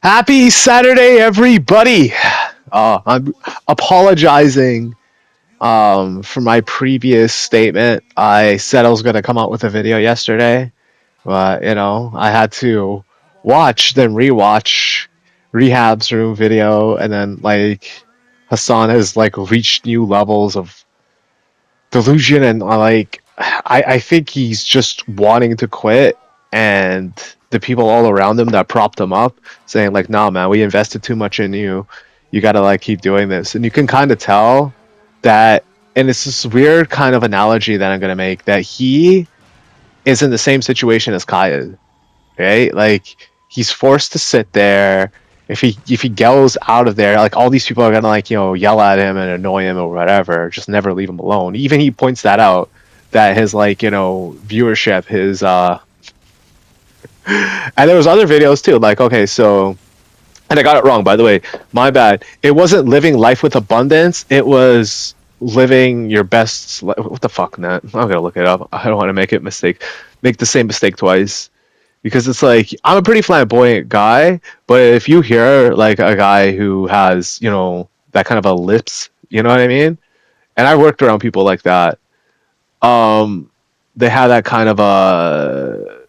Happy Saturday, everybody! I'm apologizing for my previous statement. I said I was going to come out with a video yesterday, but I had to watch, then rewatch Rehab's room video, and then Hassan has reached new levels of delusion, and I think he's just wanting to quit, and the people all around him that propped him up saying nah, man, we invested too much in you, you gotta keep doing this. And you can kind of tell that, and it's this weird kind of analogy that I'm gonna make, that he is in the same situation as Kai is, right? He's forced to sit there. If he goes out of there, all these people are gonna yell at him and annoy him or whatever, just never leave him alone. Even he points that out, that his viewership, his and there was other videos too, okay, so, and I got it wrong, by the way, my bad. It wasn't living life with abundance, it was living your best what the fuck, Nat? I'm gonna look it up. I don't want to make the same mistake twice, because it's I'm a pretty flamboyant guy, but if you hear a guy who has that kind of a lips, you know what I mean, and I worked around people like that, they have that kind of a,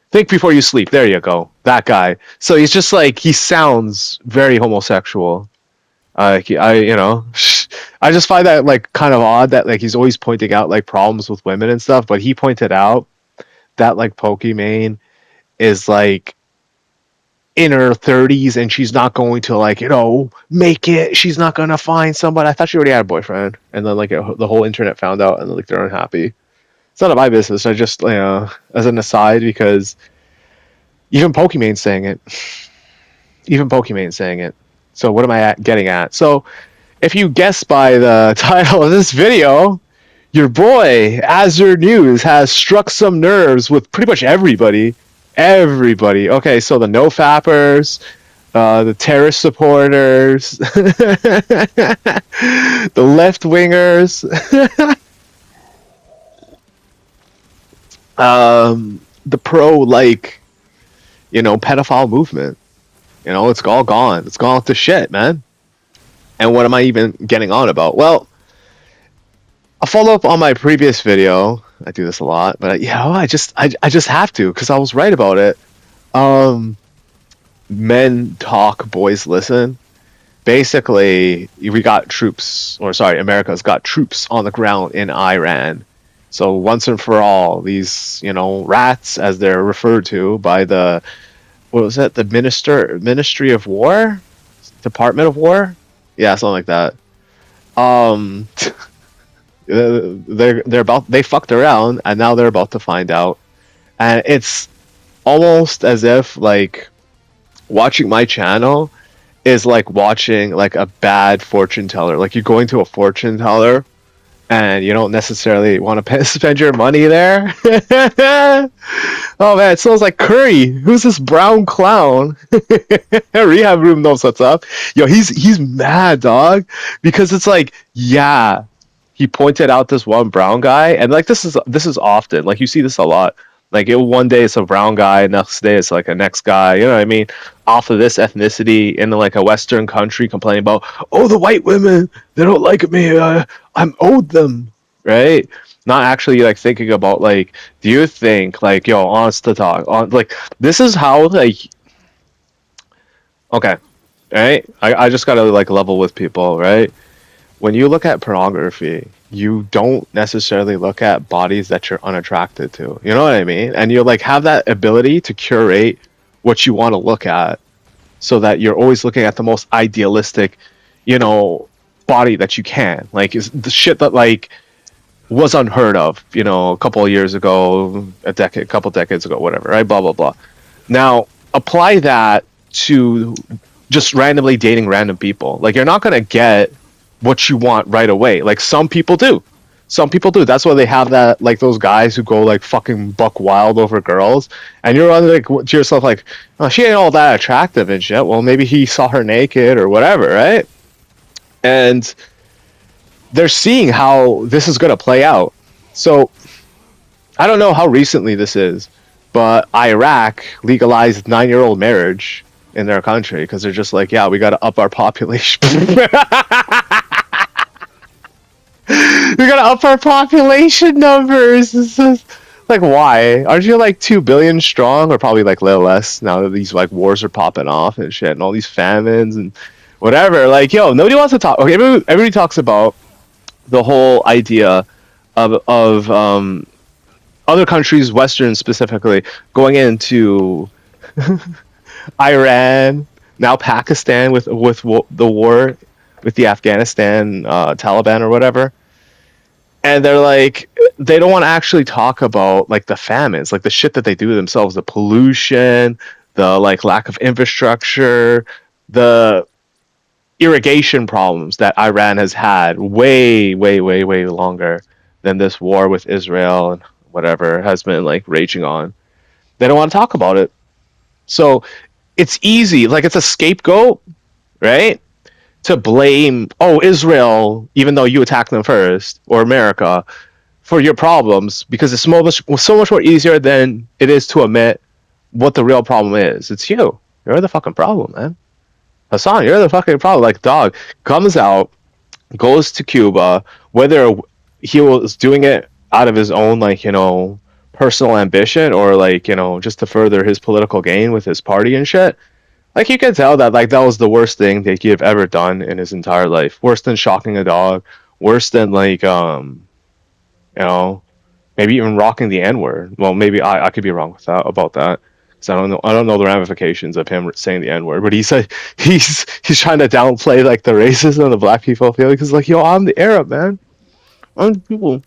think before you sleep, there you go, that guy. So he's just he sounds very homosexual. I just find that kind of odd that he's always pointing out problems with women and stuff, but he pointed out that Pokimane is in her 30s and she's not going to make it. She's not gonna find somebody. I thought she already had a boyfriend, and then the whole internet found out, and they're unhappy. It's none of my business. I just as an aside, because even Pokimane's saying it. Even Pokimane's saying it. So what am I getting at? So if you guess by the title of this video, your boy Azure News has struck some nerves with pretty much everybody. Everybody. Okay, so the no-fappers, the terrorist supporters, the left-wingers, the pro, pedophile movement. It's all gone. It's gone to shit, man. And what am I even getting on about? Well, a follow-up on my previous video. I do this a lot, but I just have to, because I was right about it. Men talk, boys listen. Basically, America's got troops on the ground in Iran. So once and for all, these rats, as they're referred to by the, what was that, the Ministry of War, Department of War, yeah, something like that. They fucked around, and now they're about to find out. And it's almost as if watching my channel is watching a bad fortune teller. You're going to a fortune teller and you don't necessarily want to spend your money there. Oh man, it smells like curry. Who's this brown clown? Rehab room knows what's up. Yo, he's mad, dog, because it's yeah, he pointed out this one brown guy, and this is often, you see this a lot. One day it's a brown guy, next day it's a next guy, you know what I mean, off of this ethnicity in a Western country, complaining about, oh, the white women, they don't like me, I'm owed them, right? Not actually thinking about do you think yo, honest to talk, this is how okay, right? I just gotta level with people, right? When you look at pornography, you don't necessarily look at bodies that you're unattracted to. You know what I mean? And you have that ability to curate what you want to look at, so that you're always looking at the most idealistic, body that you can. Is the shit that was unheard of, a couple of years ago, a couple decades ago, whatever, right? Blah blah blah. Now apply that to just randomly dating random people. You're not gonna get what you want right away. Some people do. That's why they have that, those guys who go fucking buck wild over girls, and you're to yourself oh, she ain't all that attractive and shit. Well, maybe he saw her naked or whatever, right? And they're seeing how this is gonna play out. So I don't know how recently this is, but Iraq legalized 9-year-old marriage in their country because they're just like, yeah, we got to up our population. We gotta up our population numbers. It's just, like, why? Aren't you like 2 billion strong, or probably like a little less now that these like wars are popping off and shit, and all these famines and whatever? Like, yo, nobody wants to talk. Okay, everybody talks about the whole idea of other countries, Western specifically, going into Iran, now Pakistan with the war with the Afghanistan Taliban or whatever, and they're like, they don't want to actually talk about like the famines, like the shit that they do themselves, the pollution, the like lack of infrastructure, the irrigation problems that Iran has had way longer than this war with Israel and whatever has been like raging on. They don't want to talk about it. So it's easy, like it's a scapegoat, right? To blame, oh, Israel, even though you attacked them first, or America, for your problems, because it's so much more easier than it is to admit what the real problem is. It's you. You're the fucking problem, man. Hassan, you're the fucking problem. Like, dog comes out, goes to Cuba, whether he was doing it out of his own, like, personal ambition, or like, just to further his political gain with his party and shit. Like, you can tell that like that was the worst thing that he have ever done in his entire life. Worse than shocking a dog. Worse than like maybe even rocking the N word. Well, maybe I could be wrong with that about that. So I don't know the ramifications of him saying the N word. But he said he's trying to downplay like the racism the black people feel, because like, yo, I'm the Arab, man. I'm the people.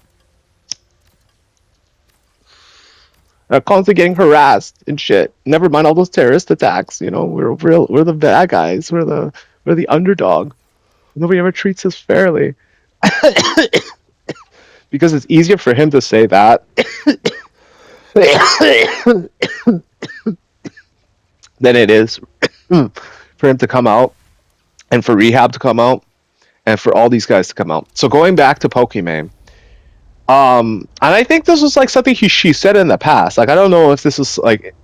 I'm constantly getting harassed and shit. Never mind all those terrorist attacks. We're the bad guys. We're the underdog. Nobody ever treats us fairly. Because it's easier for him to say that than it is for him to come out, and for Rehab to come out, and for all these guys to come out. So going back to Pokimane, and I think this was like something she said in the past. Like, I don't know if this is like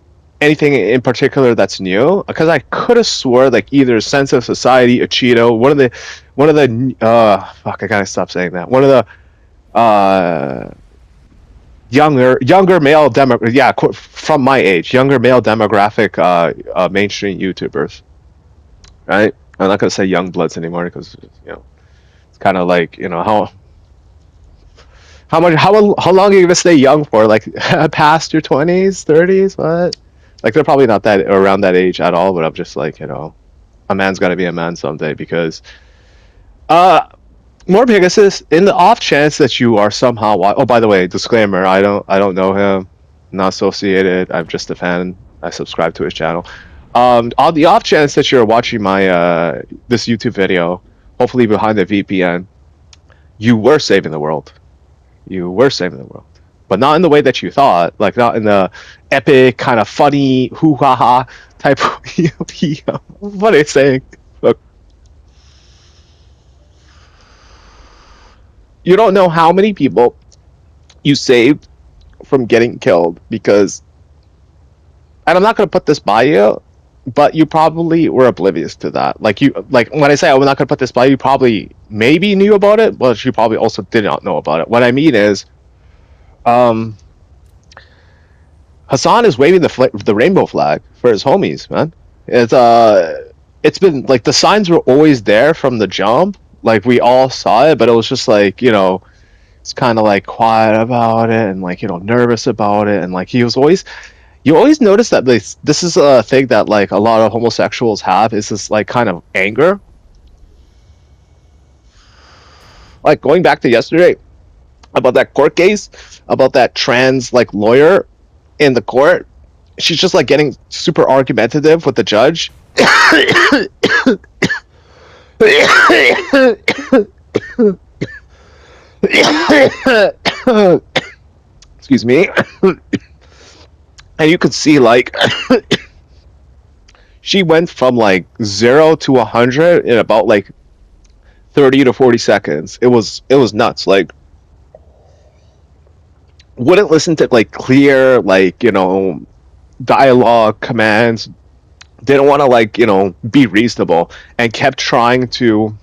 anything in particular that's new, because I could have swore like either Sense of Society, a Cheeto, one of the fuck, I gotta stop saying that. One of the younger male from my age, younger male demographic mainstream YouTubers, right? I'm not gonna say young bloods anymore, because it's kind of like, how long are you gonna stay young for? Like, past your 20s, 30s? What? Like, they're probably not that around that age at all. But I'm just like, a man's got to be a man someday, because more Pegasus, in the off chance that you are somehow oh, by the way, disclaimer, I don't know him, not associated, I'm just a fan, I subscribe to his channel. On the off chance that you're watching my this YouTube video, hopefully behind the VPN, you were saving the world. You were saving the world, but not in the way that you thought. Like, not in the epic kind of funny hoo ha ha type of what are you saying? Look, you don't know how many people you saved from getting killed, because, and I'm not going to put this by you, but you probably were oblivious to that. Like, when I say I'm not going to put this by you, probably maybe knew about it, but you probably also did not know about it. What I mean is, Hassan is waving the rainbow flag for his homies, man. It's been like, the signs were always there from the jump. Like, we all saw it, but it was just like, it's kind of like quiet about it, and like, nervous about it, and like, you always notice that this is a thing that like a lot of homosexuals have, is this like kind of anger. Like, going back to yesterday about that court case, about that trans like lawyer in the court, she's just like getting super argumentative with the judge. Excuse me. And you could see like she went from like 0 to 100 in about like 30 to 40 seconds. It was nuts. Like, wouldn't listen to like clear, like, dialogue commands, didn't want to like be reasonable, and kept trying to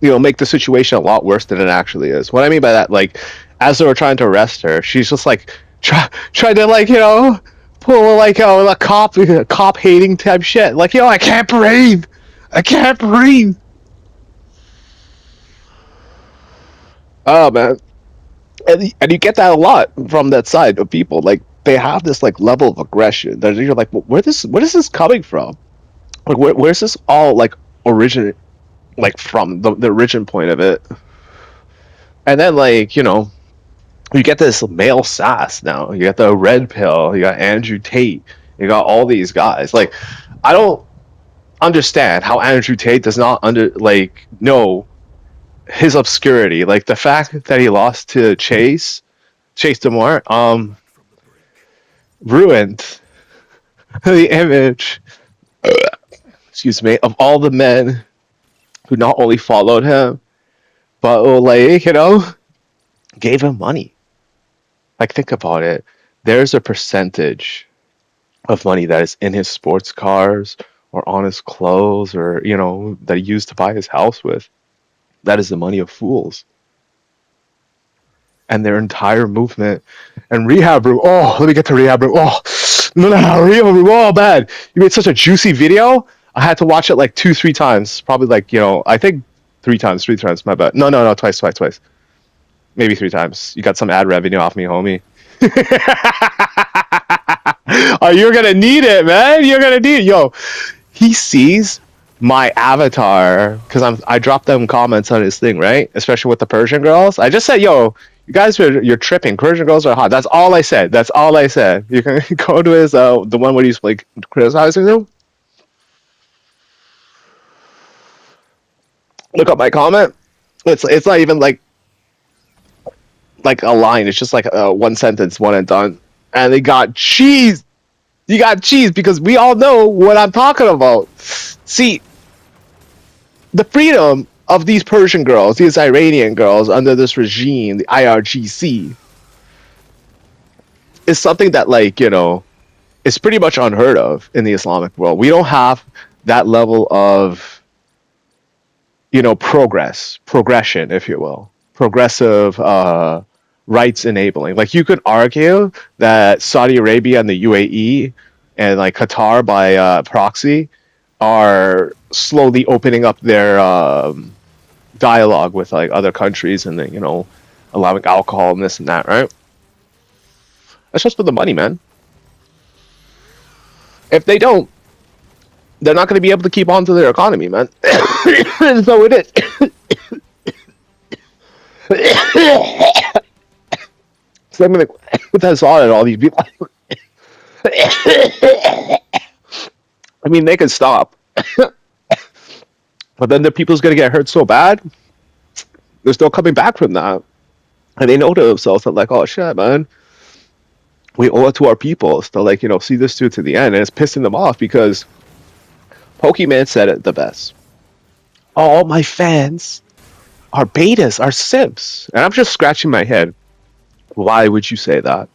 make the situation a lot worse than it actually is. What I mean by that, like, as they were trying to arrest her, she's just like trying to like pull like a cop hating type shit. Like, I can't breathe, I can't breathe. Oh man, and you get that a lot from that side of people. Like, they have this like level of aggression that you're like, where is this coming from? Like, where's this all like origin like from the origin point of it? And then like you get this male sass now. You got the red pill. You got Andrew Tate. You got all these guys. Like, I don't understand how Andrew Tate does not know his obscurity. Like, the fact that he lost to Chase Demore, ruined the image. Excuse me, of all the men who not only followed him, but like gave him money. Like, think about it. There's a percentage of money that is in his sports cars or on his clothes or that he used to buy his house with. That is the money of fools. And their entire movement and rehab room. Oh, let me get to rehab room. Oh, no, rehab room. Oh, bad. You made such a juicy video. I had to watch it like 2-3 times. Probably like I think 3 times. My bad. No, twice. Maybe 3 times. You got some ad revenue off me, homie. Oh, you're gonna need it, man. You're gonna need it. Yo, he sees my avatar because I dropped them comments on his thing, right? Especially with the Persian girls. I just said, yo, you guys you're tripping. Persian girls are hot. That's all I said. You can go to his the one where he's like criticizing them. Look up my comment. It's not even like a line. It's just like one sentence, one and done. And they got cheese. You got cheese because we all know what I'm talking about. See, the freedom of these Persian girls, these Iranian girls under this regime, the IRGC, is something that is pretty much unheard of in the Islamic world. We don't have that level of progression, if you will, progressive rights enabling. Like, you could argue that Saudi Arabia and the UAE and like Qatar by proxy are slowly opening up their dialogue with like other countries and then allowing alcohol and this and that, right? That's just for the money, man. If they don't, they're not going to be able to keep on to their economy, man. So it is. So I'm gonna put that on and all these people. I mean, they can stop, but then the people's gonna get hurt so bad. They're still coming back from that, and they know to themselves that like, oh shit, man, we owe it to our people to like see this through to the end, and it's pissing them off because Pokemon said it the best. All my fans are betas, are simps, and I'm just scratching my head. Why would you say that?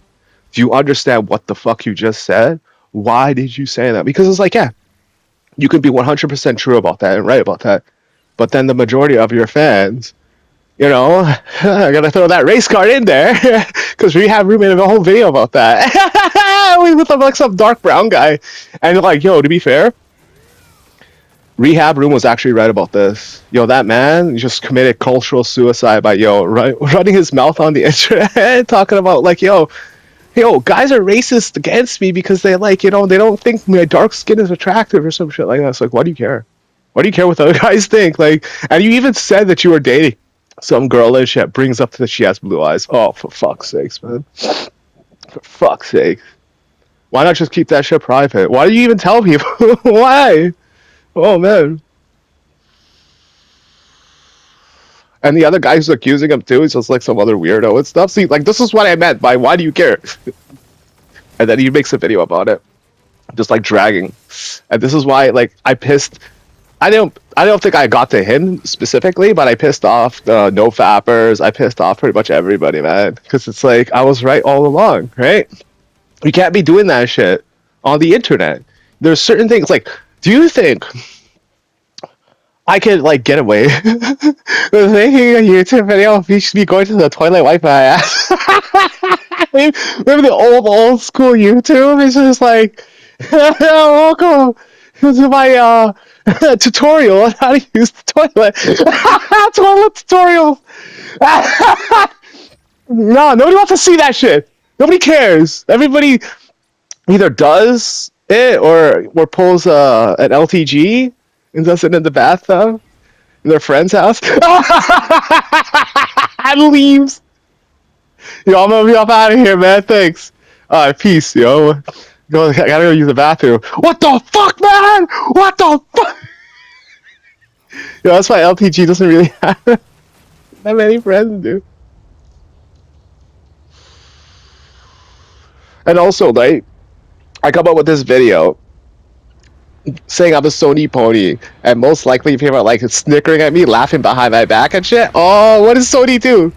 Do you understand what the fuck you just said? Why did you say that? Because it's like, yeah, you could be 100% true about that and right about that, but then the majority of your fans, I gotta throw that race card in there because we have made a whole video about that. We with like some dark brown guy, and like, yo, to be fair, Rehab Room was actually right about this. Yo, that man just committed cultural suicide by running his mouth on the internet, talking about like, yo, guys are racist against me because they like, they don't think my dark skin is attractive or some shit like that. It's like, why do you care? Why do you care what other guys think? Like, and you even said that you were dating some girl and shit brings up that she has blue eyes. Oh, for fuck's sakes, man. For fuck's sake. Why not just keep that shit private? Why do you even tell people? Why? Oh, man. And the other guy who's accusing him too is just like some other weirdo and stuff. See, like, this is what I meant by why do you care? And then he makes a video about it. Just like dragging. And this is why, like, I don't think I got to him specifically, but I pissed off the no-fappers. I pissed off pretty much everybody, man. Because it's like, I was right all along, right? You can't be doing that shit on the internet. There's certain things like, do you think I could like get away with making a YouTube video of me going to the toilet wipe my ass? Remember the old school YouTube? It's just like, welcome to my tutorial on how to use the toilet. Toilet tutorial. No, nobody wants to see that shit. Nobody cares. Everybody either does it or pulls an LTG and does it in the bathtub in their friend's house and leaves. Yo, I'm gonna be up out of here, man. Thanks. Peace, yo. Go, I gotta go use the bathroom. What the fuck, man? What the fuck? Yo, that's why LTG doesn't really have that many friends, dude. And also, like, I come up with this video saying I'm a Sony pony, and most likely people are like snickering at me, laughing behind my back and shit. Oh, what does Sony do?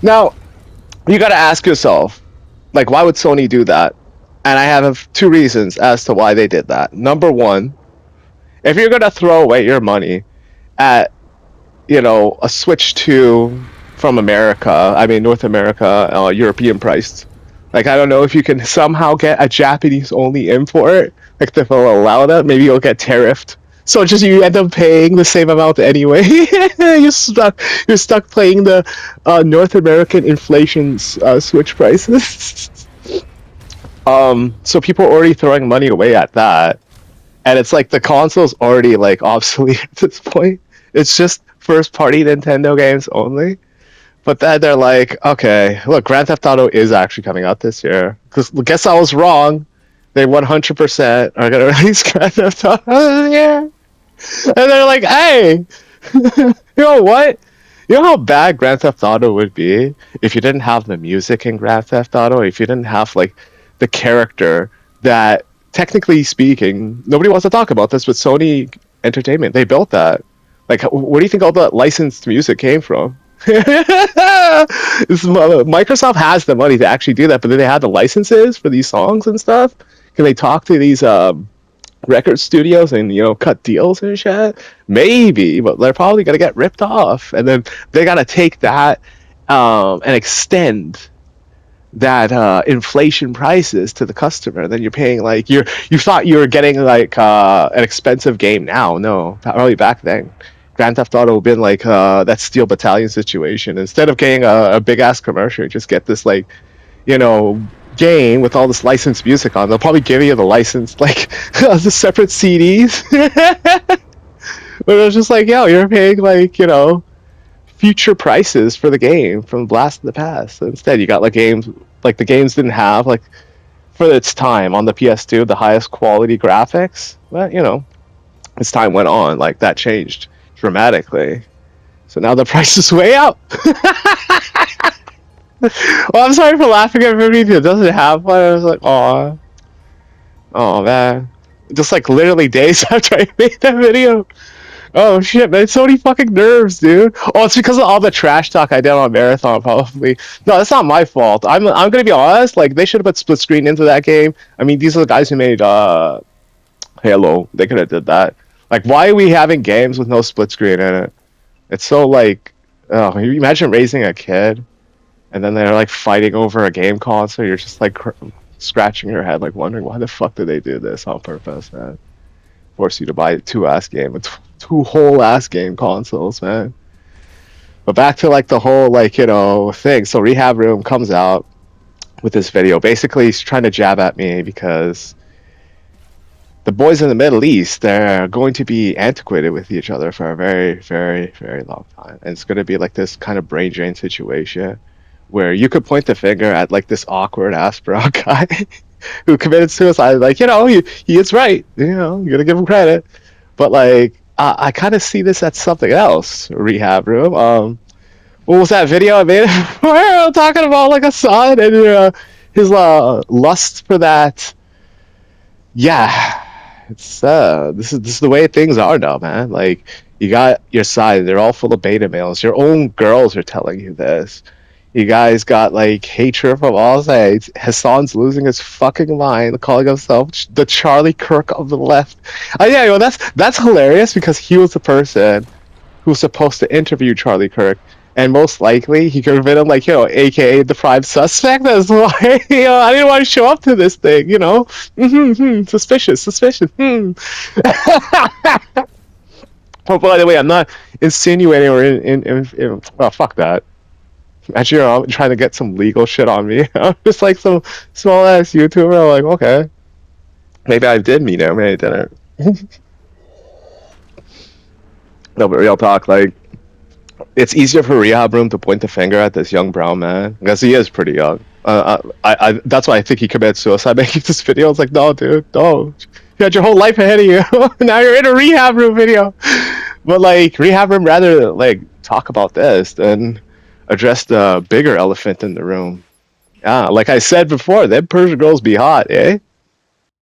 Now, you gotta ask yourself, like, why would Sony do that? And I have two reasons as to why they did that. Number one, if you're gonna throw away your money at, a Switch 2 from America, I mean North America, European priced. Like, I don't know if you can somehow get a Japanese only import. Like, if they'll allow that, maybe you'll get tariffed. So just you end up paying the same amount anyway. you're stuck. You're stuck paying the North American inflation Switch prices. So people are already throwing money away at that, and it's like the console's already like obsolete at this point. It's just first party Nintendo games only. But then they're like, okay, look, Grand Theft Auto is actually coming out this year. Because guess I was wrong. They 100% are gonna release Grand Theft Auto this year. And they're like, hey, you know what? You know how bad Grand Theft Auto would be if you didn't have the music in Grand Theft Auto, if you didn't have like the character that, technically speaking, nobody wants to talk about this, but Sony Entertainment, they built that. Like, where do you think all the licensed music came from? Microsoft has the money to actually do that, but then they have the licenses for these songs and stuff. Can they talk to these record studios and cut deals and shit? Maybe, but they're probably gonna get ripped off, and then they gotta take that and extend that inflation prices to the customer. Then you're paying like you thought you were getting like an expensive game. Now, no, probably back then. Grand Theft Auto would have been like that Steel Battalion situation. Instead of getting a big ass commercial, you just get this like, game with all this licensed music on. They'll probably give you the license like the separate CDs. But it was just like, yo, you're paying like future prices for the game from Blast in the Past. So instead, you got like games like the games didn't have like for its time on the PS2 the highest quality graphics. But as time went on, like that changed dramatically. So now the price is way up. Well, I'm sorry for laughing at everybody who doesn't have one. I was like, oh man. Just like literally days after I made that video. Oh shit, man, so many fucking nerves, dude. Oh, it's because of all the trash talk I did on Marathon, probably. No, that's not my fault. I'm gonna be honest, like they should have put split screen into that game. I mean, these are the guys who made Halo. They could have did that. Like, why are we having games with no split screen in it? It's so like, oh, you imagine raising a kid, and then they're like fighting over a game console. You're just like scratching your head, like wondering why the fuck did they do this on purpose, man? Force you to buy two whole ass game consoles, man. But back to like the whole like thing. So Rehab Room comes out with this video. Basically, he's trying to jab at me because the boys in the Middle East, they're going to be antiquated with each other for a very, very, very long time. And it's going to be like this kind of brain drain situation where you could point the finger at like this awkward ass brown guy who committed suicide. Like, he is right. You gotta give him credit. But like, I kind of see this as something else. Rehab Room. What was that video I made? Where I'm talking about like a son and his lust for that. Yeah. It's this is the way things are now, man. Like, you got your side, they're all full of beta males. Your own girls are telling you this. You guys got like hatred from all sides. Hassan's losing his fucking mind, calling himself the Charlie Kirk of the left. Yeah, that's hilarious because he was the person who was supposed to interview Charlie Kirk, and most likely he could have been like, AKA the prime suspect. That's why I didn't want to show up to this thing. Suspicious. Oh, by the way, I'm not insinuating or well, fuck that. Imagine I'm trying to get some legal shit on me. I'm just like some small ass YouTuber. I'm like, okay, maybe I did meet him, maybe I didn't. No, but real talk, like, it's easier for Rehab Room to point the finger at this young brown man because he is pretty young. That's why I think he committed suicide making this video. I was like, no, dude, no. You had your whole life ahead of you. Now you're in a Rehab Room video. But like, Rehab Room rather like talk about this than address the bigger elephant in the room. Yeah, like I said before, them Persian girls be hot, eh?